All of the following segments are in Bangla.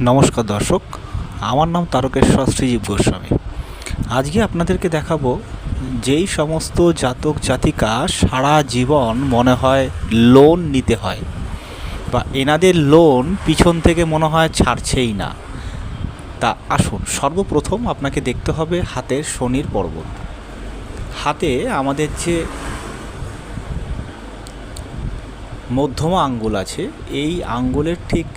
নমস্কার দর্শক, আমার নাম তারকেশ্বর শ্রীজীব গোস্বামী। আজকে আপনাদেরকে দেখাবো যেই সমস্ত জাতক জাতিকা সারা জীবন মনে হয় লোন নিতে হয় বা এনাদের লোন পিছন থেকে মনে হয় ছাড়ছেই না। তা আসুন, সর্বপ্রথম আপনাকে দেখতে হবে হাতের শনির পর্বত। হাতে আমাদের যে মধ্যমা আঙ্গুল আছে, এই আঙ্গুলের ঠিক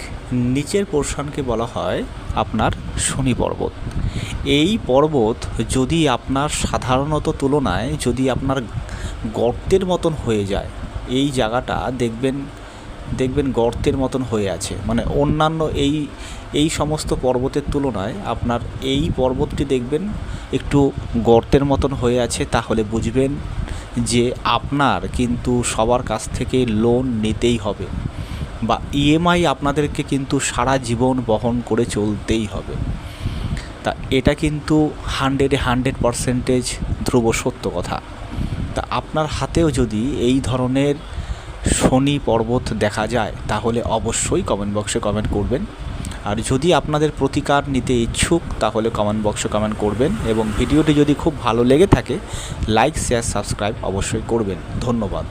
নিচের পোর্শনকে বলা হয় আপনার শনি পর্বত। এই পর্বত যদি আপনার সাধারণত তুলনায় যদি আপনার গর্তের মতন হয়ে যায়, এই জায়গাটা দেখবেন গর্তের মতন হয়ে আছে, মানে অন্যান্য এই সমস্ত পর্বতের তুলনায় আপনার এই পর্বতটি দেখবেন একটু গর্তের মতন হয়ে আছে, তাহলে বুঝবেন যে আপনার কিন্তু সবার কাছ থেকে লোন নিতেই হবে বা ইএমআই আপনাদেরকে কিন্তু সারা জীবন বহন করে চলতেই হবে। তা এটা কিন্তু 100% ধ্রুব সত্য কথা। তা আপনার হাতেও যদি এই ধরনের শনি পর্বত দেখা যায় তাহলে অবশ্যই কমেন্ট বক্সে কমেন্ট করবেন। আর যদি আপনাদের প্রতিকার নিতে ইচ্ছুক তাহলে কমেন্ট বক্সে কমেন্ট করবেন, এবং ভিডিওটি যদি খুব ভালো লেগে থাকে লাইক শেয়ার সাবস্ক্রাইব অবশ্যই করবেন। ধন্যবাদ।